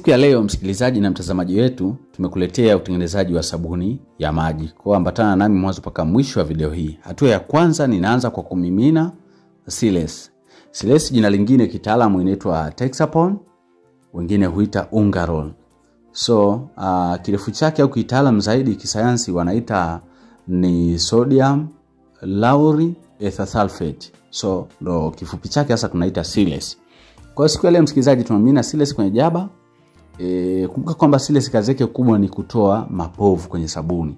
Siku ya leo msikilizaji na mtazamaji wetu, tumekuletea utengenezaji wa sabuni ya maji. Kwa ambatana nami mwanzo mpaka mwisho wa video hii. Hatua ya kwanza ninaanza kwa kumimina Siles. Siles jina lingine kitaalamu inaitwa Texapon, wengine huita Ungarol. So kirefu chake au kitaalamu zaidi kisayansi wanaita ni sodium lauryl ether sulfate. So ndo kifupi chake hasa tunaita Siles. Kwa siku ya leo msikilizaji tunamimina Siles kwenye jaba. Kumbuka kwamba Siles kazi yake kubwa ni kutoa mapovu kwenye sabuni.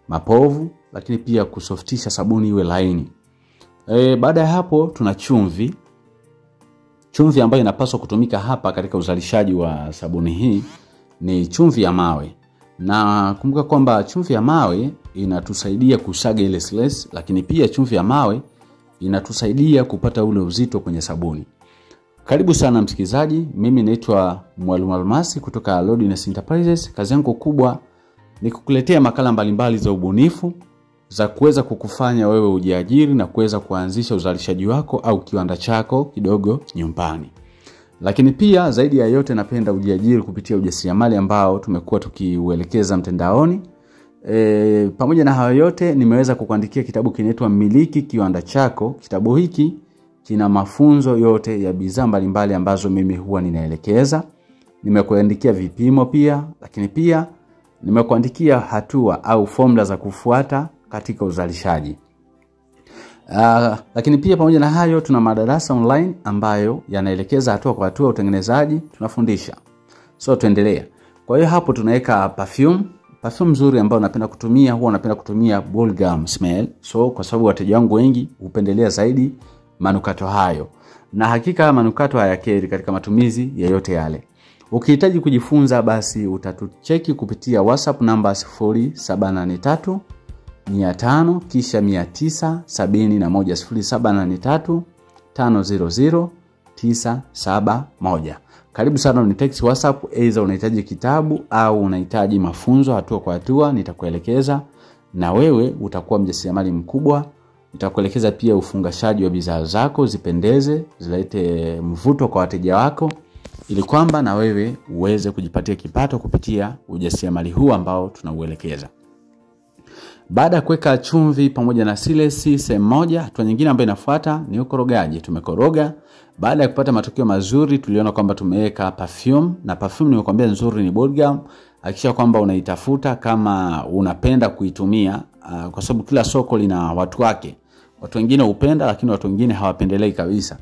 Mapovu, lakini pia kusoftisha sabuni iwe laini. Baada ya hapo tuna chumvi. Chumvi ambayo inapaswa kutumika hapa katika uzalishaji wa sabuni hii ni chumvi ya mawe. Na kumbuka kwamba chumvi ya mawe inatusaidia kusaga ile Siles, lakini pia chumvi ya mawe inatusaidia kupata ule uzito kwenye sabuni. Karibu sana msikilizaji, mimi naitwa Mwalimu Almasi kutoka Lordness Enterprises. Kazi yangu kubwa ni kukuletea makala mbalimbali za ubunifu za kuweza kukufanya wewe ujiajiri na kuweza kuanzisha uzalishaji wako au kiwanda chako kidogo nyumbani. Lakini pia zaidi ya yote napenda ujiajiri kupitia ujasiriamali ambao tumekuwa tukiuelekeza mtandaoni. Pamoja na hayo yote nimeweza kukuandikia kitabu kinaitwa Miliki Kiwanda Chako. Kitabu hiki kina mafunzo yote ya bidhaa mbalimbali ambazo mimi huwa ninaelekeza. Nimekuandikia vipimo pia, lakini pia nimekuandikia hatua au formula za kufuata katika uzalishaji. Lakini pia pamoja na hayo tuna madarasa online ambayo yanaelekeza hatua kwa hatua utengenezaji, tunafundisha. So tuendelea. Kwa hiyo hapo tunaweka perfume nzuri ambayo napenda kutumia, huwa napenda kutumia bubblegum smell. So kwa sababu wateja wangu wengi hupendelea zaidi manukato hayo. Na hakika manukato hayakeri katika matumizi yoyote yale. Ukihitaji kujifunza basi utatucheki kupitia WhatsApp namba 0783 500 kisha 971 0783 500 971. Karibu sana unitext WhatsApp aidha unahitaji kitabu au unahitaji mafunzo hatua kwa hatua, nitakuelekeza na wewe utakuwa mjasiriamali mkubwa. Nitakuelekeza pia ufungashaji wa bidhaa zako zipendeze, zilete mvuto kwa wateja wako ili kwamba na wewe uweze kujipatia kipato kupitia ujasiriamali huu ambao tunauelekeza. Baada ya kuweka chumvi pamoja na Siles sehemu moja, hatua nyingine ambayo inafuata ni ukorogaji. Tumekoroga. Baada ya kupata matokeo mazuri tuliona kwamba tumeweka perfume, na perfume nimekwambia nzuri ni bubblegum. Hakikisha kwamba unaitafuta kama unapenda kuitumia, kwa sababu kila soko lina watu wake. Watu wengine hupenda lakini watu wengine hawapendelei kabisa.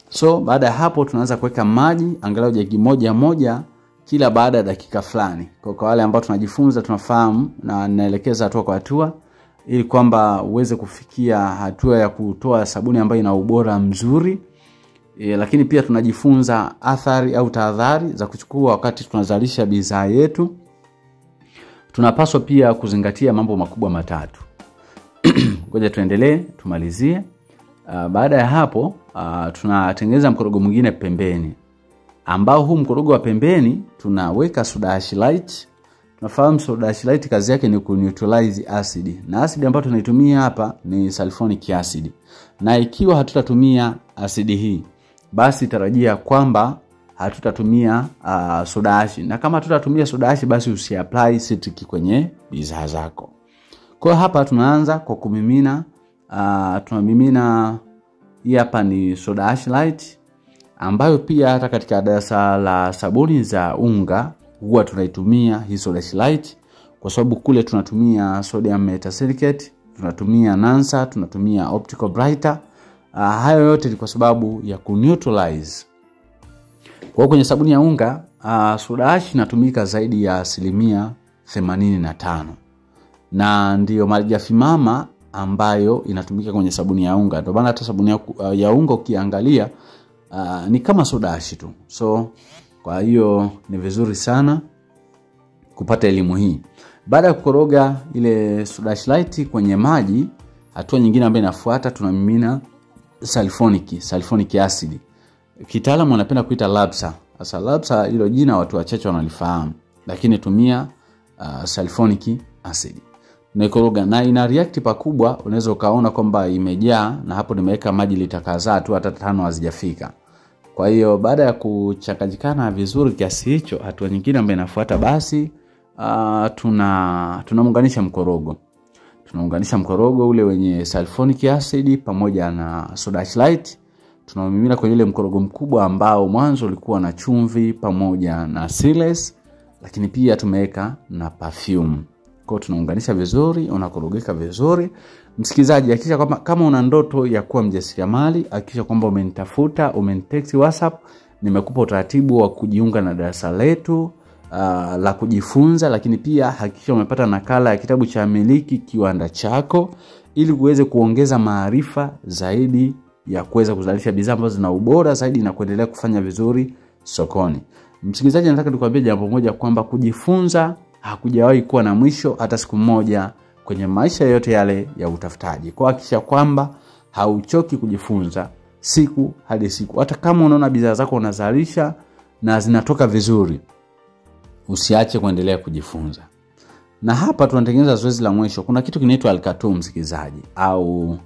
So baada ya hapo tunaanza kuweka maji angalau jagi moja kila baada ya dakika fulani. Kwa wale ambao tunajifunza tunafahamu na naelekeza hatua kwa hatua ili kwamba uweze kufikia hatua ya kutoa sabuni ambayo ina ubora mzuri. Lakini pia tunajifunza athari au tahadhari za kuchukua wakati tunazalisha bidhaa yetu. Tunapaswa pia kuzingatia mambo makubwa matatu. Ngoja tuendelee, tumalizie. Baada ya hapo tunatengeneza mkorogo mwingine pembeni, ambao huu mkorogo wa pembeni tunaweka soda ash light. Tunafahamu soda ash light kazi yake ni kuneutralize acid, na acid ambayo tunaitumia hapa ni sulfonic acid. Na ikiwa hatutatumia acid hii basi tarajia kwamba hatutatumia soda ash, na kama hatutatumia soda ash basi usiapply citric kwenye bidhaa zako. Kwa hapa tunaanza kwa kumimina, tunamimina hii hapa ni soda ash light ambayo pia hata katika darasa la sabuni za unga huwa tunaitumia hii soda ash light, kwa sababu kule tunatumia sodium metasilicate, tunatumia Nansa, tunatumia optical brighter. Hayo yote ni kwa sababu ya kuneutralize. Kwa kwenye sabuni ya unga soda ash inatumika zaidi ya 85%. Na ndiyo malighafi mama ambayo inatumika kwenye sabuni ya unga. Ndio maana hata sabuni ya unga ukiangalia ni kama soda ash tu. So kwa hiyo ni vizuri sana kupata elimu hii. Baada ya kukoroga ile soda ash light kwenye maji, hatua nyingine ambayo inafuata tunamimina sulfonic acid. Kitaalamu wanapenda kuita Labsa. Sasa Labsa hilo jina watu wachache wanalifahamu, lakini tumia sulfonic acid. Naikoroga na ina react pakubwa, unaweza ukaona kwamba imejaa, na hapo nimeweka maji lita kadhaa tu hata 5 hazijafika. Kwa hiyo baada ya kuchanganyikana vizuri kiasi hicho, hatua nyingine ambayo inafuata basi tunaunganisha mkorogo. Tunaunganisha mkorogo ule wenye sulfonic acid pamoja na soda ash light. Tunamimina kwenye ile mkorogo mkubwa ambao mwanzo ulikuwa na chumvi pamoja na siles, lakini pia tumeweka na perfume. Kwa hiyo tunaunganisha vizuri, unakorogeka vizuri. Msikilizaji, hakikisha kwamba kama una ndoto ya kuwa mjasiriamali, hakikisha kwamba umenitafuta, umenitext WhatsApp, nimekupa utaratibu wa kujiunga na darasa letu la kujifunza, lakini pia hakikisha umepata nakala ya kitabu cha Miliki Kiwanda Chako ili uweze kuongeza maarifa zaidi ya kuweza kuzalisha bidhaa ambazo zina ubora zaidi na kuendelea kufanya vizuri sokoni. Msikilizaji, nataka nikwambie jambo moja kwamba kujifunza hakujawahi kuwa na mwisho hata siku moja kwenye maisha yote yale ya utafutaji. Kwa hakikisha kwamba hauchoki kujifunza siku hadi siku. Hata kama unaona bidhaa zako unazalisha na zinatoka vizuri, usiache kuendelea kujifunza. Na hapa tunatengeneza zoezi la mwisho. Kuna kitu kinaitwa Alcatul msikilizaji, au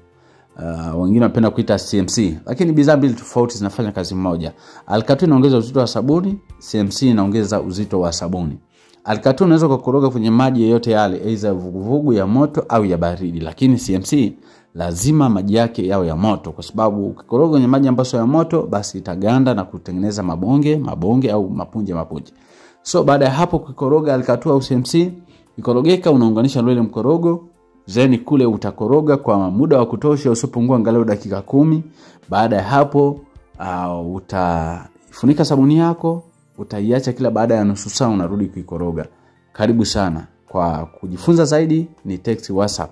wengine wanapenda kuita CMC, lakini bidhaa mbili tofauti zinafanya kazi moja. Alcatul inaongeza uzito wa sabuni, CMC inaongeza uzito wa sabuni. Alcatul unaweza kukoroga kwenye maji yoyote yale, aidha vuguvugu, ya moto au ya baridi, lakini CMC lazima maji yake yawe ya moto, kwa sababu ukikoroga kwenye maji ambayo ya moto basi itaganda na kutengeneza mabonge au mapunje. So baada ya hapo kukoroga Alcatul au CMC, ikorogeka, unaunganisha ile mkorogo, zeni kule utakoroga kwa muda wa kutosha usipungua angalau dakika 10. Baada ya hapo utafunika sabuni yako, utaiacha kila baada ya nusu saa unarudi kuikoroga. Karibu sana. Kwa kujifunza zaidi ni text WhatsApp